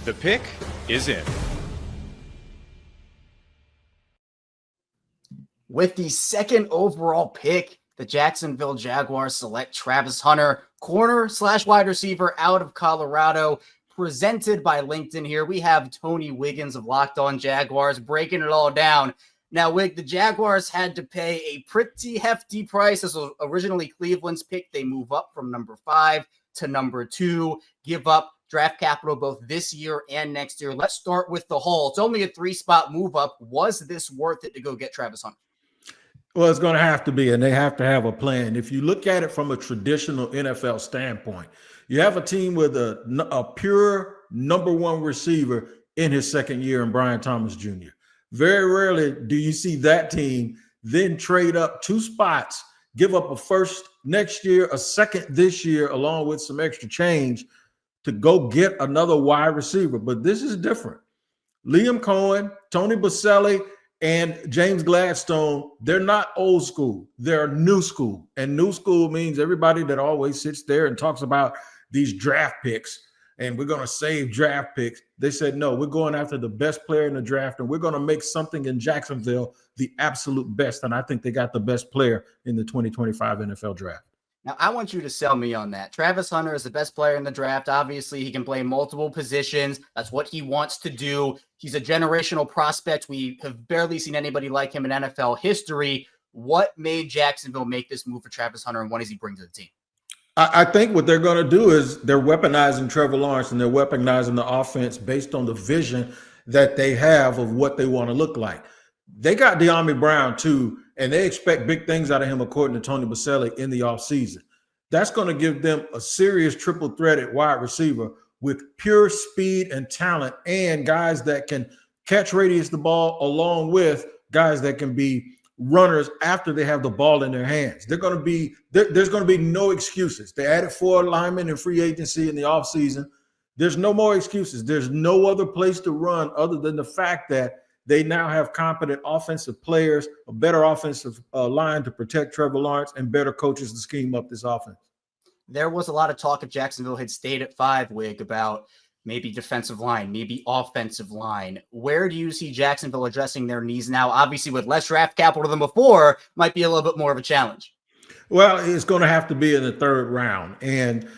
The pick is in. With the second overall pick, the Jacksonville Jaguars select Travis Hunter, corner/wide receiver out of Colorado, presented by LinkedIn here. We have Tony Wiggins of Locked On Jaguars breaking it all down. Now, Wig, the Jaguars had to pay a pretty hefty price. This was originally Cleveland's pick. They move up from number 5 to number 2, give up draft capital both this year and next year. Let's start with the haul. It's only a 3-spot move up. Was this worth it to go get Travis Hunter? Well, it's going to have to be, and they have to have a plan. If you look at it from a traditional NFL standpoint, you have a team with a pure number 1 receiver in his second year in Brian Thomas Jr. Very rarely do you see that team then trade up 2 spots, give up a first next year, a second this year, along with some extra change to go get another wide receiver. But this is different. Liam Cohen, Tony Boselli, and James Gladstone, they're not old school. They're new school. And new school means everybody that always sits there and talks about these draft picks and we're going to save draft picks. They said, no, we're going after the best player in the draft and we're going to make something in Jacksonville the absolute best. And I think they got the best player in the 2025 NFL draft. Now, I want you to sell me on that. Travis Hunter is the best player in the draft. Obviously, he can play multiple positions. That's what he wants to do. He's a generational prospect. We have barely seen anybody like him in NFL history. What made Jacksonville make this move for Travis Hunter, and what does he bring to the team? I think what they're going to do is they're weaponizing Trevor Lawrence, and they're weaponizing the offense based on the vision that they have of what they want to look like. They got De'Ami Brown, too, and they expect big things out of him, according to Tony Boselli, in the offseason. That's going to give them a serious triple-threaded wide receiver with pure speed and talent and guys that can catch radius the ball along with guys that can be runners after they have the ball in their hands. There's going to be no excuses. They added 4 linemen in free agency in the offseason. There's no more excuses. There's no other place to run other than the fact that they now have competent offensive players, a better offensive line to protect Trevor Lawrence, and better coaches to scheme up this offense. There was a lot of talk if Jacksonville had stayed at 5, Wig, about maybe defensive line, maybe offensive line. Where do you see Jacksonville addressing their needs now? Obviously, with less draft capital than before, might be a little bit more of a challenge. Well, it's going to have to be in the 3rd round. And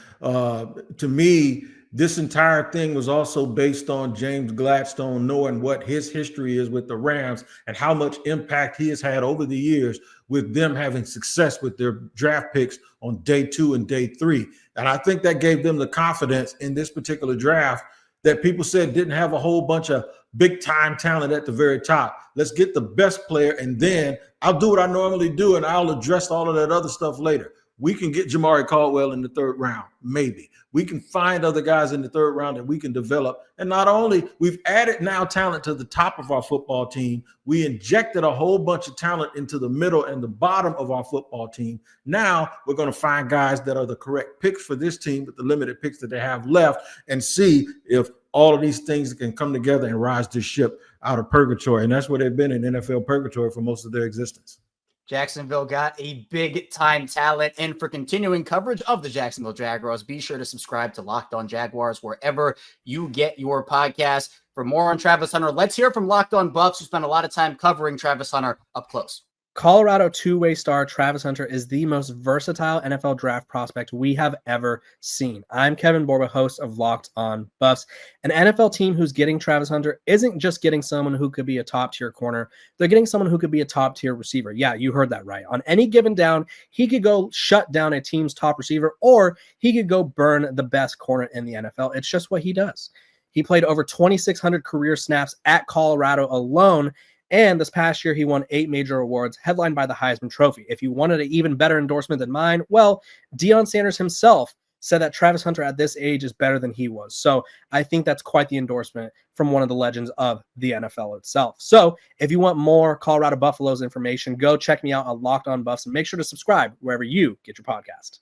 to me, this entire thing was also based on James Gladstone knowing what his history is with the Rams and how much impact he has had over the years with them having success with their draft picks on day 2 and day 3. And I think that gave them the confidence in this particular draft that people said didn't have a whole bunch of big time talent at the very top. Let's get the best player, and then I'll do what I normally do, and I'll address all of that other stuff later. We can get Jamari Caldwell in the 3rd round, maybe. We can find other guys in the 3rd round that we can develop. And not only, we've added now talent to the top of our football team, we injected a whole bunch of talent into the middle and the bottom of our football team. Now we're going to find guys that are the correct picks for this team with the limited picks that they have left and see if all of these things can come together and rise this ship out of purgatory. And that's where they've been in NFL purgatory for most of their existence. Jacksonville got a big-time talent. And for continuing coverage of the Jacksonville Jaguars, be sure to subscribe to Locked On Jaguars wherever you get your podcast. For more on Travis Hunter, let's hear from Locked On Buffs, who spent a lot of time covering Travis Hunter up close. Colorado two-way star Travis Hunter is the most versatile NFL draft prospect we have ever seen. I'm Kevin Borba, host of Locked On Buffs. An NFL team who's getting Travis Hunter isn't just getting someone who could be a top-tier corner. They're getting someone who could be a top-tier receiver. Yeah, you heard that right. On any given down, he could go shut down a team's top receiver, or he could go burn the best corner in the NFL. It's just what he does. He played over 2,600 career snaps at Colorado alone, and this past year, he won 8 major awards, headlined by the Heisman Trophy. If you wanted an even better endorsement than mine, well, Deion Sanders himself said that Travis Hunter at this age is better than he was. So I think that's quite the endorsement from one of the legends of the NFL itself. So if you want more Colorado Buffaloes information, go check me out on Locked On Buffs and make sure to subscribe wherever you get your podcast.